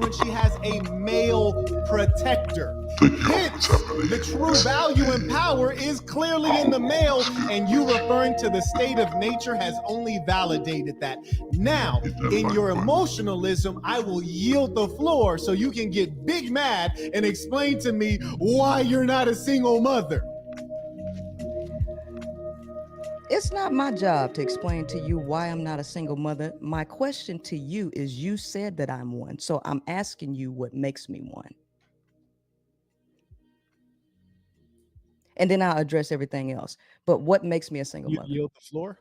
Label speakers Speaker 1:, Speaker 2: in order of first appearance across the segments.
Speaker 1: when she has a male protector. Hence, the true value and power is clearly in the male, and you referring to the state of nature has only validated that. Now, in your emotionalism, I will yield the floor so you can get big mad and explain to me why you're not a single mother.
Speaker 2: It's not my job to explain to you why I'm not a single mother. My question to you is, you said that I'm one, so I'm asking you what makes me one. And then I'll address everything else. But what makes me a single
Speaker 1: You
Speaker 2: mother?
Speaker 1: yield the floor?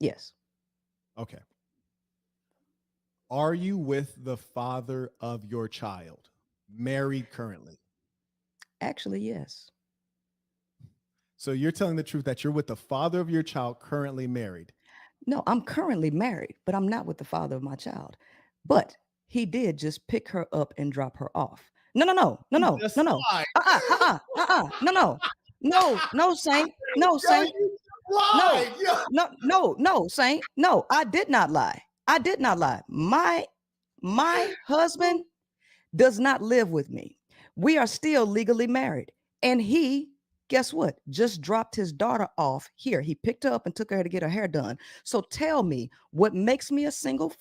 Speaker 2: Yes.
Speaker 1: Okay. Are you with the father of your child? Married currently?
Speaker 2: Actually, yes.
Speaker 1: So you're telling the truth that you're with the father of your child currently married?
Speaker 2: No, I'm currently married, but I'm not with the father of my child. But he did just pick her up and drop her off. No, no, no, no,
Speaker 1: You
Speaker 2: no,
Speaker 1: just
Speaker 2: no, no.
Speaker 1: lied.
Speaker 2: No, no. No, no, Saint. No,
Speaker 1: Yo,
Speaker 2: Saint.
Speaker 1: you
Speaker 2: No,
Speaker 1: lied. Yo.
Speaker 2: no, Saint. No, I did not lie. I did not lie. My husband does not live with me. We are still legally married. And he, guess what? Just dropped his daughter off here. He picked her up and took her to get her hair done. So tell me, what makes me a single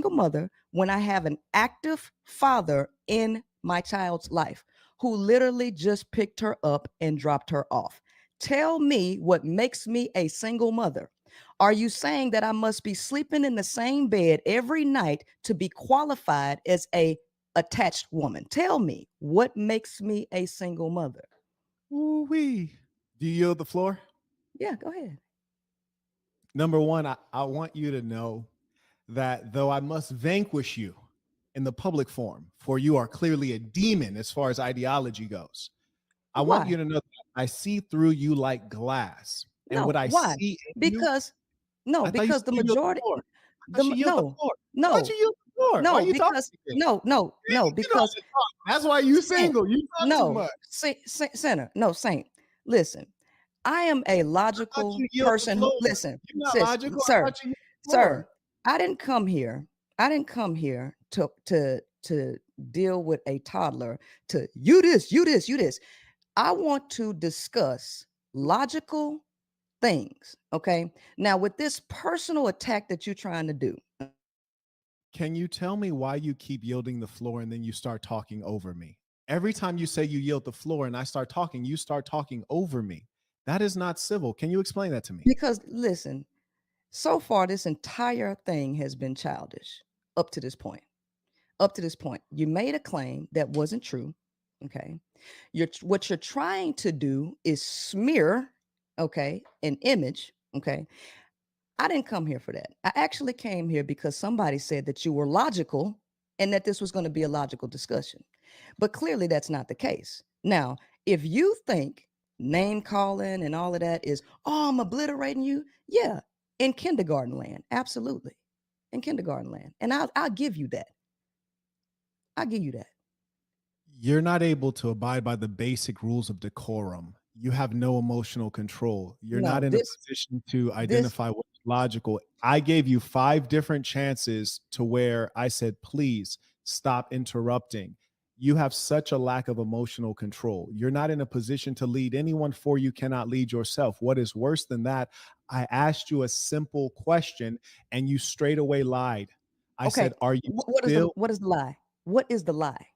Speaker 2: mother when I have an active father in my child's life who literally just picked her up and dropped her off? Tell me what makes me a single mother. Are you saying that I must be sleeping in the same bed every night to be qualified as a attached woman? Tell me what makes me a single mother.
Speaker 1: Ooh-wee. Do you yield the floor?
Speaker 2: Yeah, go ahead.
Speaker 1: Number one, I want you to know that though I must vanquish you in the public forum, for you are clearly a demon as far as ideology goes, I want you
Speaker 2: Why?
Speaker 1: to know that I see through you like glass. And what
Speaker 2: No,
Speaker 1: I
Speaker 2: why?
Speaker 1: see in you,
Speaker 2: Because no,
Speaker 1: I thought you said
Speaker 2: because the
Speaker 1: you yield the
Speaker 2: majority,
Speaker 1: floor. I thought you yield the
Speaker 2: no,
Speaker 1: floor. I thought you
Speaker 2: no,
Speaker 1: yield the floor. Why are
Speaker 2: no,
Speaker 1: you talking
Speaker 2: because
Speaker 1: to me?
Speaker 2: no,
Speaker 1: You know how
Speaker 2: because
Speaker 1: to talk. That's why you
Speaker 2: Saint,
Speaker 1: single. You talk too
Speaker 2: no,
Speaker 1: much.
Speaker 2: Sinner, no, Saint. Listen, I am a
Speaker 1: I thought
Speaker 2: logical
Speaker 1: you yield the
Speaker 2: person who,
Speaker 1: floor.
Speaker 2: listen,
Speaker 1: You're not
Speaker 2: sis,
Speaker 1: logical. I
Speaker 2: sir,
Speaker 1: thought you yield the
Speaker 2: sir,
Speaker 1: floor.
Speaker 2: I didn't come here. I didn't come here to deal with a toddler to you this, you this, you this. I want to discuss logical things. Okay. Now, with this personal attack that you're trying to do,
Speaker 1: Can you tell me why you keep yielding the floor and then you start talking over me? Every time you say you yield the floor and I start talking, you start talking over me. That is not civil. Can you explain that to me?
Speaker 2: because listen, so far, this entire thing has been childish up to this point. Up to this point, you made a claim that wasn't true. Okay. What you're trying to do is smear, okay, an image. Okay. I didn't come here for that. I actually came here because somebody said that you were logical and that this was going to be a logical discussion. But clearly, that's not the case. Now, if you think name calling and all of that is, oh, I'm obliterating you, yeah, in kindergarten land, absolutely, in kindergarten land. And I'll give you that. I'll give you that.
Speaker 1: You're not able to abide by the basic rules of decorum. You have no emotional control. You're not
Speaker 2: No,
Speaker 1: in a position to
Speaker 2: this,
Speaker 1: identify what's logical. I gave you 5 different chances to where I said, please stop interrupting. You have such a lack of emotional control. You're not in a position to lead anyone, for you cannot lead yourself. What is worse than that? I asked you a simple question and you straight away lied. I
Speaker 2: okay.
Speaker 1: said, are you still
Speaker 2: What is the lie? What is the lie?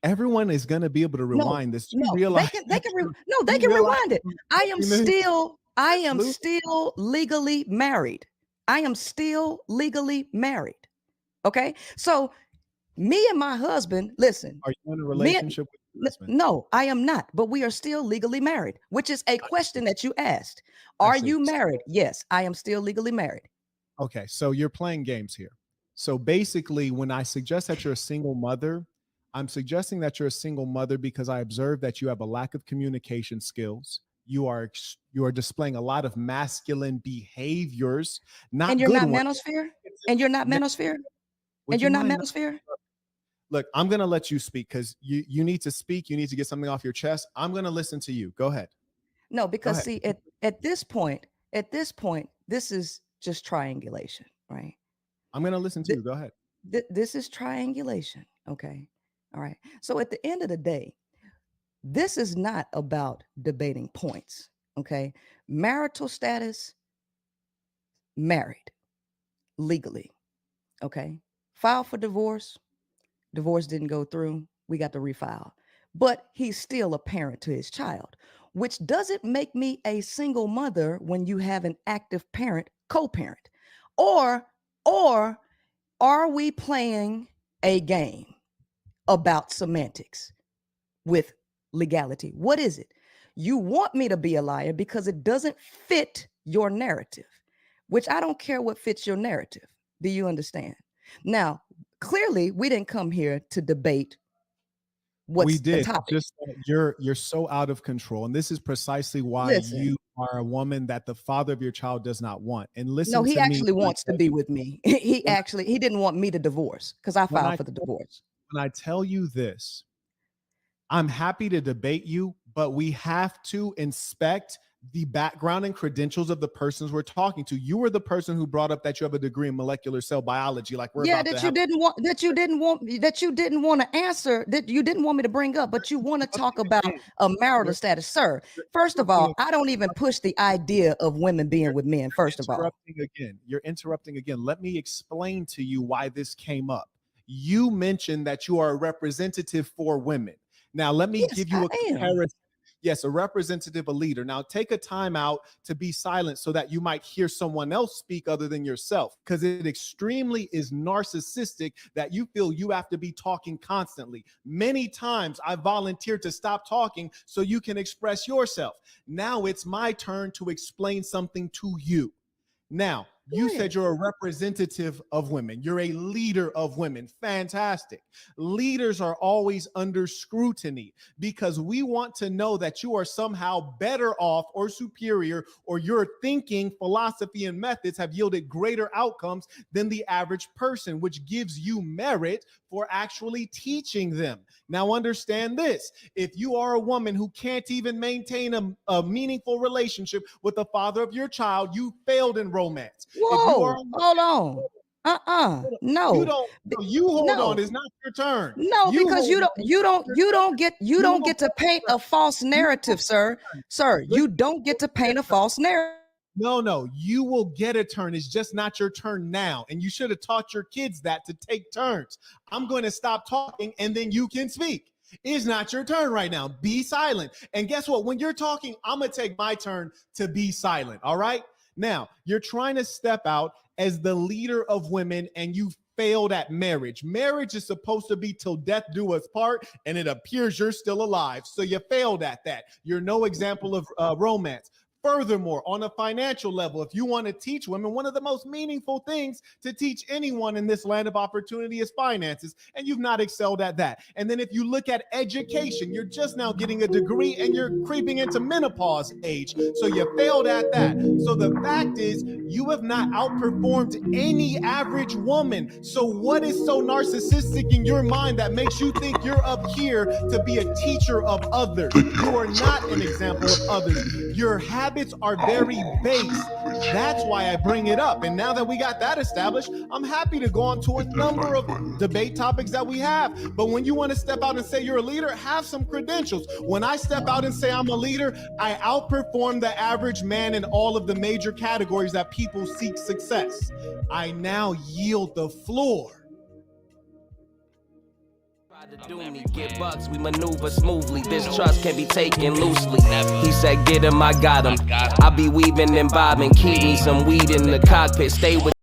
Speaker 1: everyone is going to be able to
Speaker 2: No,
Speaker 1: rewind this. You
Speaker 2: no,
Speaker 1: realize
Speaker 2: they
Speaker 1: that
Speaker 2: can
Speaker 1: you
Speaker 2: no, they
Speaker 1: you
Speaker 2: can
Speaker 1: realize
Speaker 2: rewind it.
Speaker 1: you're talking to him?
Speaker 2: I am
Speaker 1: Lou,
Speaker 2: still legally married. I am still legally married. Okay? So me and my husband, listen,
Speaker 1: are you in a
Speaker 2: me
Speaker 1: relationship with your husband?
Speaker 2: no, I am not, but we are still legally married, which is a
Speaker 1: I
Speaker 2: question
Speaker 1: see.
Speaker 2: that you asked.
Speaker 1: I
Speaker 2: Are
Speaker 1: see.
Speaker 2: you married? Yes, I am still legally married.
Speaker 1: Okay, so you're playing games here. So basically, when I suggest that you're a single mother, I'm suggesting that you're a single mother because I observe that you have a lack of communication skills. You are displaying a lot of masculine behaviors,
Speaker 2: And
Speaker 1: not
Speaker 2: you're
Speaker 1: good
Speaker 2: not
Speaker 1: ones.
Speaker 2: manosphere? And you're not manosphere?
Speaker 1: Would
Speaker 2: And
Speaker 1: you
Speaker 2: you're not
Speaker 1: mind?
Speaker 2: manosphere?
Speaker 1: Look, I'm going to let you speak because you need to speak. You need to get something off your chest. I'm going to listen to you. Go ahead.
Speaker 2: No,
Speaker 1: Go
Speaker 2: because
Speaker 1: ahead.
Speaker 2: see, at this point, this is just triangulation, right?
Speaker 1: I'm going to listen to
Speaker 2: Th-
Speaker 1: you. Go ahead.
Speaker 2: This is triangulation. Okay. All right. So at the end of the day, this is not about debating points. Okay. Marital status, married legally. Okay. File for divorce. Divorce didn't go through. We got to refile. But he's still a parent to his child, which doesn't make me a single mother when you have an active parent, co-parent. Or are we playing a game about semantics with legality? What is it? You want me to be a liar because it doesn't fit your narrative, which I don't care what fits your narrative. Do you understand? Now, clearly, we didn't come here to debate what's
Speaker 1: we did.
Speaker 2: the topic.
Speaker 1: Just you're so out of control, and this is precisely why you are a woman that the father of your child does not want. And listen,
Speaker 2: no, he
Speaker 1: to
Speaker 2: actually
Speaker 1: me,
Speaker 2: wants to be with me. He didn't want me to divorce because I filed for the divorce.
Speaker 1: When I tell you this, I'm happy to debate you, but we have to inspect the background and credentials of the persons we're talking to. You were the person who brought up that you have a degree in molecular cell biology, like we're about to
Speaker 2: you didn't want to answer, that you didn't want me to bring up, but you want to talk about a marital status. Sir, first of all, I don't even push the idea of women being with men. First of all,
Speaker 1: you're interrupting again. Let me explain to you why this came up. You mentioned that you are a representative for women. Now, let me give you a comparison. Yes, a representative, a leader. Now, take a time out to be silent so that you might hear someone else speak other than yourself, because it extremely is narcissistic that you feel you have to be talking constantly. Many times I volunteered to stop talking so you can express yourself. Now it's my turn to explain something to you. Now, you said you're a representative of women. You're a leader of women. Fantastic. Leaders are always under scrutiny because we want to know that you are somehow better off or superior, or your thinking, philosophy, and methods have yielded greater outcomes than the average person, which gives you merit for actually teaching them. Now, understand this. If you are a woman who can't even maintain a meaningful relationship with the father of your child, you failed in romance.
Speaker 2: Whoa, hold on. No.
Speaker 1: You hold on. It's not your turn.
Speaker 2: No, because you don't get to paint a false narrative, sir. Sir, you don't get to paint a false narrative.
Speaker 1: No, you will get a turn. It's just not your turn now. And you should have taught your kids that, to take turns. I'm going to stop talking and then you can speak. It's not your turn right now. Be silent. And guess what? When you're talking, I'm going to take my turn to be silent. All right? Now, you're trying to step out as the leader of women and you failed at marriage. Marriage is supposed to be till death do us part, and it appears you're still alive. So you failed at that. You're no example of romance. Furthermore, on a financial level, if you want to teach women, one of the most meaningful things to teach anyone in this land of opportunity is finances, and you've not excelled at that. And then if you look at education, you're just now getting a degree and you're creeping into menopause age, so you failed at that. So the fact is, you have not outperformed any average woman. So what is so narcissistic in your mind that makes you think you're up here to be a teacher of others? You are not an example of others. Your habits are very base. That's why I bring it up. And now that we got that established, I'm happy to go on to a number of debate topics that we have. But when you want to step out and say you're a leader, have some credentials. When I step out and say I'm a leader, I outperform the average man in all of the major categories that people seek success. I now yield the floor.
Speaker 3: Do me, get bucks, we maneuver smoothly. This trust can be taken loosely. He said, get him, I got him. I be weaving and bobbing. Keep me some weed in the cockpit. Stay with